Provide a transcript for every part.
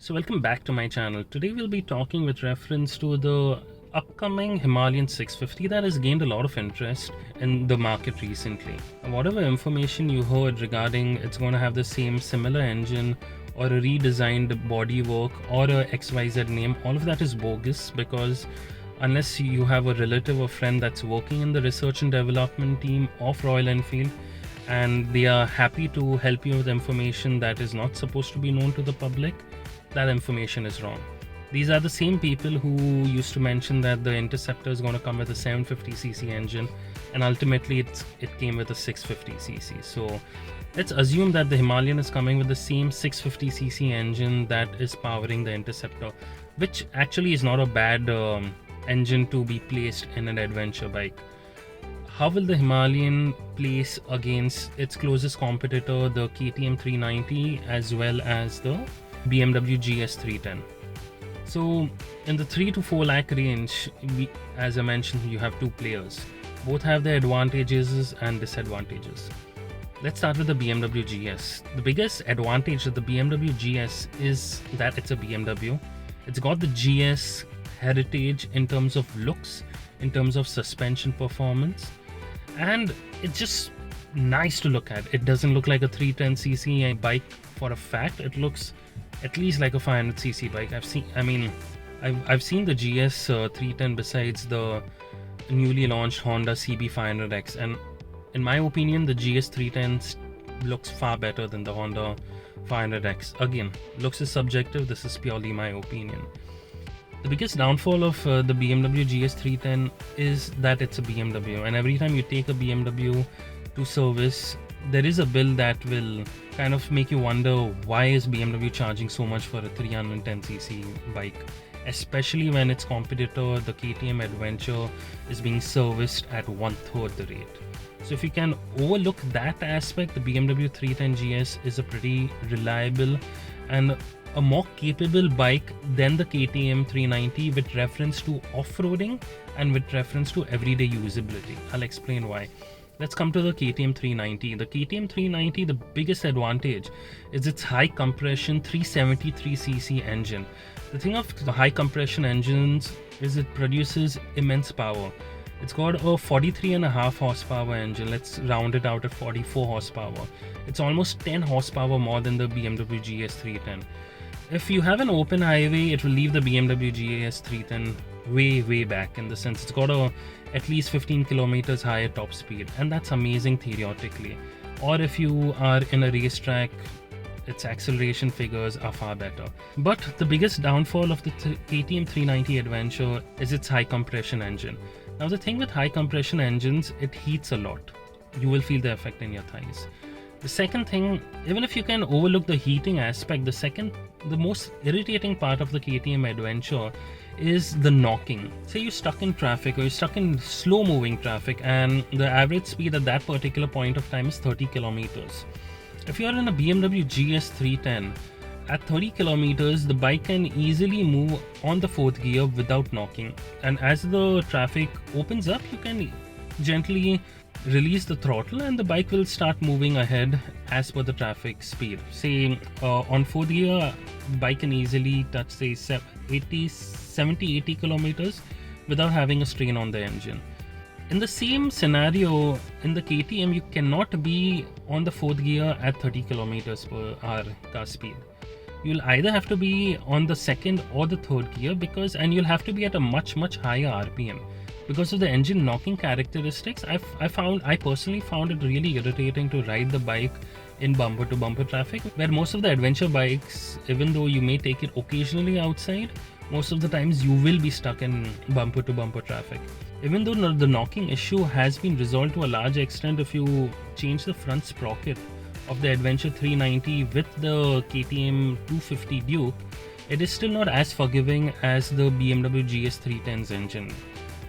So welcome back to my channel. Today we'll be talking with reference to the upcoming Himalayan 650 that has gained a lot of interest in the market recently. Whatever information you heard regarding it's going to have the same similar engine or a redesigned bodywork or a XYZ name, all of that is bogus, because unless you have a relative or friend that's working in the research and development team of Royal Enfield and they are happy to help you with information that is not supposed to be known to the public, that information is wrong. These are the same people who used to mention that the Interceptor is going to come with a 750cc engine, and ultimately it came with a 650cc. So let's assume that the Himalayan is coming with the same 650cc engine that is powering the Interceptor, which actually is not a bad engine to be placed in an adventure bike. How will the Himalayan place against its closest competitor, the KTM 390, as well as the BMW GS310? So in the 3 to 4 lakh range, as I mentioned, you have two players. Both have their advantages and disadvantages. Let's start with the BMW GS. The biggest advantage of the BMW GS is that it's a BMW. It's got the GS heritage in terms of looks, in terms of suspension performance, and it's just nice to look at. It doesn't look like a 310cc bike for a fact. It looks at least like a 500cc bike. I've seen the GS 310 besides the newly launched Honda CB500X, and in my opinion the GS 310 looks far better than the Honda 500X. Again, looks is subjective. This is purely my opinion. The biggest downfall of the BMW GS310 is that it's a BMW, and every time you take a BMW to service, there is a bill that will kind of make you wonder, why is BMW charging so much for a 310cc bike, especially when its competitor, the KTM Adventure, is being serviced at 1/3 the rate. So if you can overlook that aspect, the BMW 310 GS is a pretty reliable and a more capable bike than the KTM 390 with reference to off-roading and with reference to everyday usability. I'll explain why. Let's come to the KTM 390. The KTM 390, the biggest advantage is its high compression 373cc engine. The thing of the high compression engines is it produces immense power. It's got a 43.5 horsepower engine. Let's round it out at 44 horsepower. It's almost 10 horsepower more than the BMW GS310. If you have an open highway, it will leave the BMW GS310 way back, in the sense it's got at least 15 kilometers higher top speed, and that's amazing theoretically. Or if you are in a racetrack, its acceleration figures are far better. But the biggest downfall of the KTM 390 Adventure is its high compression engine. Now the thing with high compression engines, it heats a lot. You will feel the effect in your thighs. The second thing, even if you can overlook the heating aspect, the most irritating part of the KTM Adventure is the knocking. Say you're stuck in traffic or you're stuck in slow moving traffic and the average speed at that particular point of time is 30 kilometers. If you're in a BMW GS310, at 30 kilometers, the bike can easily move on the 4th gear without knocking. And as the traffic opens up, you can gently release the throttle and the bike will start moving ahead as per the traffic speed. Say on 4th gear, bike can easily touch say 70-80 kilometers without having a strain on the engine. In the same scenario, in the KTM, you cannot be on the 4th gear at 30 kilometers per hour car speed. You'll either have to be on the 2nd or the 3rd gear, and you'll have to be at a much higher RPM. Because of the engine knocking characteristics, I personally found it really irritating to ride the bike in bumper to bumper traffic, where most of the adventure bikes, even though you may take it occasionally outside, most of the times you will be stuck in bumper to bumper traffic. Even though the knocking issue has been resolved to a large extent if you change the front sprocket of the Adventure 390 with the KTM 250 Duke, it is still not as forgiving as the BMW GS310's engine.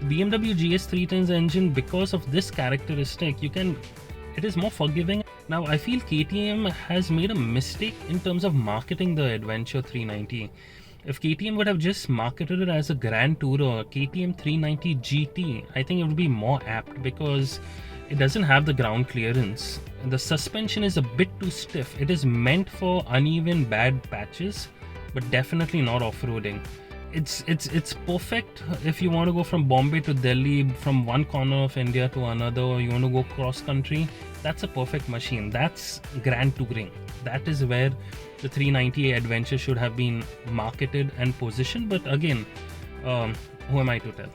The BMW GS310's engine, because of this characteristic, it is more forgiving. Now I feel KTM has made a mistake in terms of marketing the Adventure 390. If KTM would have just marketed it as a Grand Tourer KTM 390 GT, I think it would be more apt, because it doesn't have the ground clearance. The suspension is a bit too stiff. It is meant for uneven bad patches, but definitely not off-roading. It's perfect if you want to go from Bombay to Delhi, from one corner of India to another, or you want to go cross country. That's a perfect machine. That's grand touring. That is where the 390 Adventure should have been marketed and positioned. But again, who am I to tell?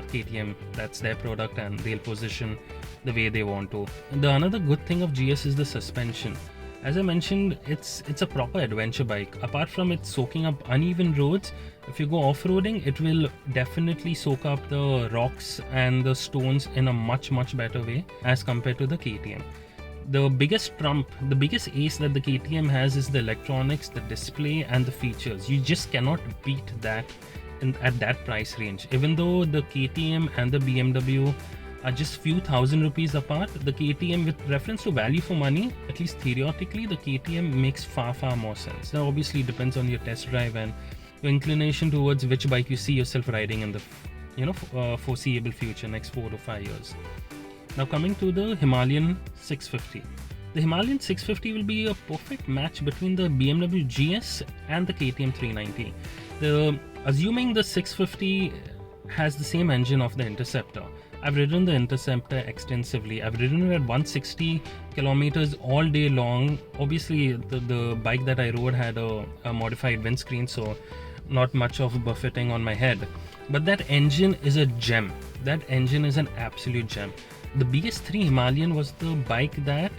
KTM, that's their product, and they'll position the way they want to. The another good thing of GS is the suspension. As I mentioned, it's a proper adventure bike. Apart from it soaking up uneven roads, if you go off-roading, it will definitely soak up the rocks and the stones in a much better way as compared to the KTM. The biggest trump, the biggest ace that the KTM has is the electronics, the display and the features. You just cannot beat that at that price range. Even though the KTM and the BMW are just few thousand rupees apart, the KTM, with reference to value for money, at least theoretically, the KTM makes far more sense. Now obviously it depends on your test drive and your inclination towards which bike you see yourself riding in the foreseeable future, next 4 to 5 years. Now coming to the Himalayan 650. The Himalayan 650 will be a perfect match between the BMW GS and the KTM 390. Assuming the 650 has the same engine of the Interceptor. I've ridden the Interceptor extensively. I've ridden it at 160 kilometers all day long. Obviously, the bike that I rode had a modified windscreen, so not much of buffeting on my head. But that engine is a gem. That engine is an absolute gem. The BS3 Himalayan was the bike that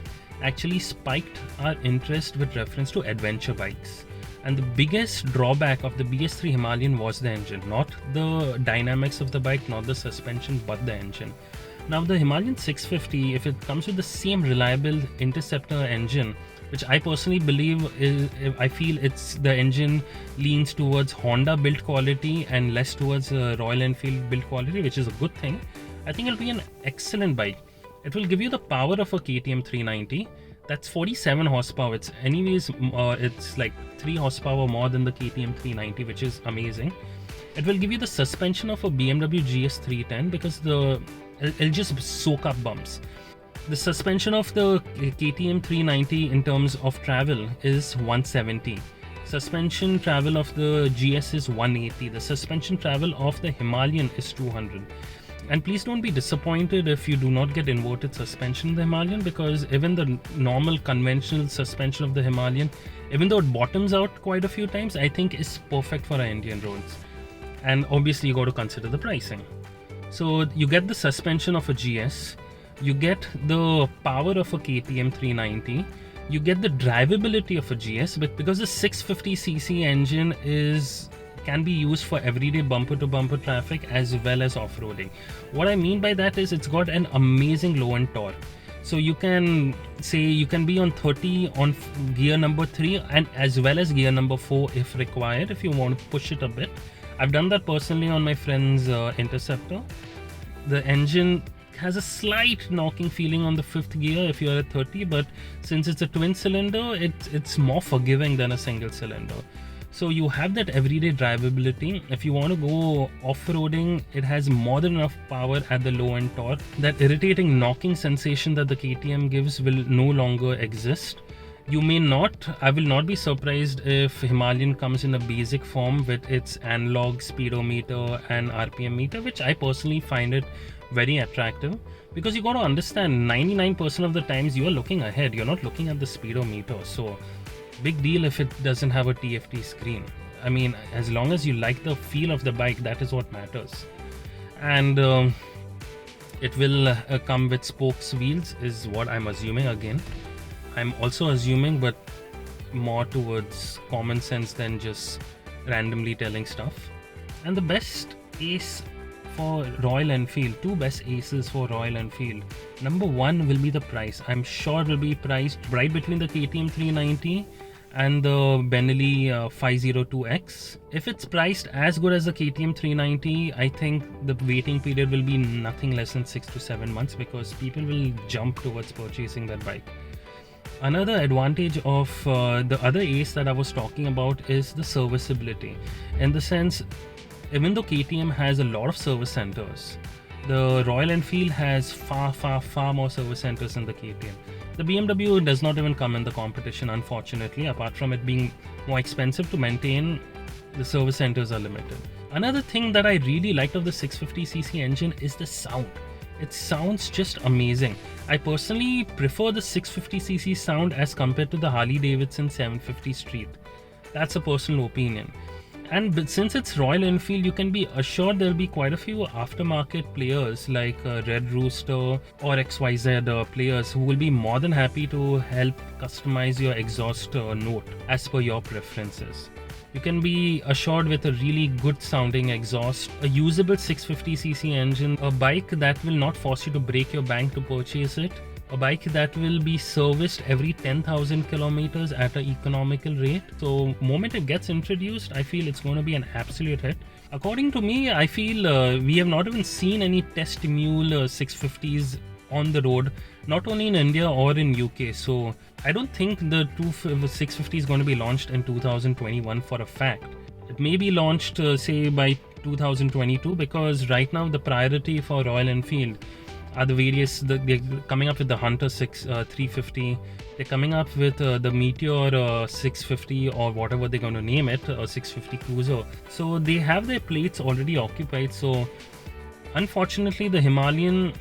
actually spiked our interest with reference to adventure bikes. And the biggest drawback of the BS3 Himalayan was the engine, not the dynamics of the bike, not the suspension, but the engine. Now the Himalayan 650, if it comes with the same reliable Interceptor engine, which I personally believe I feel it's the engine leans towards Honda build quality and less towards Royal Enfield build quality, which is a good thing. I think it'll be an excellent bike. It will give you the power of a KTM 390. That's 47 horsepower. It's like 3 horsepower more than the KTM 390, which is amazing. It will give you the suspension of a BMW GS310 because it'll just soak up bumps. The suspension of the KTM 390 in terms of travel is 170. Suspension travel of the GS is 180. The suspension travel of the Himalayan is 200. And please don't be disappointed if you do not get inverted suspension in the Himalayan, because even the normal conventional suspension of the Himalayan, even though it bottoms out quite a few times, I think is perfect for our Indian roads. And obviously you got to consider the pricing. So you get the suspension of a GS, you get the power of a KTM 390, you get the drivability of a GS, but because the 650cc engine can be used for everyday bumper-to-bumper traffic as well as off-roading. What I mean by that is it's got an amazing low-end torque. So you can be on 30 on gear number 3 and as well as gear number 4 if required, if you want to push it a bit. I've done that personally on my friend's Interceptor. The engine has a slight knocking feeling on the 5th gear if you're at 30, but since it's a twin cylinder, it's more forgiving than a single cylinder. So you have that everyday drivability. If you want to go off-roading, it has more than enough power at the low end torque. That irritating knocking sensation that the KTM gives will no longer exist. I will not be surprised if Himalayan comes in a basic form with its analog speedometer and RPM meter, which I personally find it very attractive, because you got to understand 99% of the times you are looking ahead, you're not looking at the speedometer. So big deal if it doesn't have a TFT screen. I mean, as long as you like the feel of the bike, that is what matters. And it will come with spokes wheels is what I'm assuming. Again, I'm also assuming, but more towards common sense than just randomly telling stuff. And the best ace for Royal Enfield, two best aces for Royal Enfield. Number one will be the price. I'm sure it will be priced right between the KTM 390 and the Benelli 502X. If it's priced as good as the KTM 390, I think the waiting period will be nothing less than 6 to 7 months, because people will jump towards purchasing that bike. Another advantage of the other ace that I was talking about is the serviceability. In the sense, even though KTM has a lot of service centers, the Royal Enfield has far more service centers than the KTM. The BMW does not even come in the competition, unfortunately, apart from it being more expensive to maintain. The service centers are limited. Another thing that I really liked of the 650cc engine is the sound. It sounds just amazing. I personally prefer the 650cc sound as compared to the Harley Davidson 750 Street. That's a personal opinion. And since it's Royal Enfield, you can be assured there'll be quite a few aftermarket players like Red Rooster or XYZ players who will be more than happy to help customize your exhaust note as per your preferences. You can be assured with a really good sounding exhaust, a usable 650cc engine, a bike that will not force you to break your bank to purchase it, a bike that will be serviced every 10,000 kilometers at an economical rate. So moment it gets introduced, I feel it's going to be an absolute hit. According to me, I feel we have not even seen any test mule 650s on the road, not only in India or in UK. So I don't think the 650 is going to be launched in 2021 for a fact. It may be launched say by 2022, because right now the priority for Royal Enfield are the various, they're coming up with the Hunter 350, they're coming up with the Meteor 650 or whatever they're going to name it, 650 Cruiser. So they have their plates already occupied. So unfortunately the Himalayan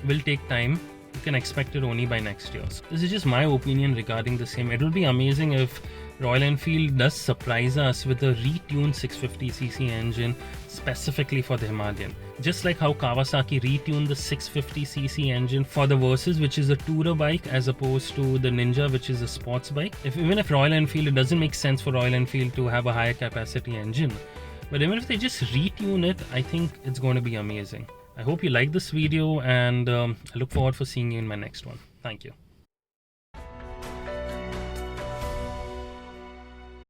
will take time. You can expect it only by next year. So this is just my opinion regarding the same. It will be amazing if Royal Enfield does surprise us with a retuned 650cc engine specifically for the Himalayan. Just like how Kawasaki retuned the 650cc engine for the Versys, which is a tourer bike, as opposed to the Ninja, which is a sports bike. Even if Royal Enfield, it doesn't make sense for Royal Enfield to have a higher capacity engine. But even if they just retune it, I think it's going to be amazing. I hope you like this video, and I look forward for seeing you in my next one. Thank you.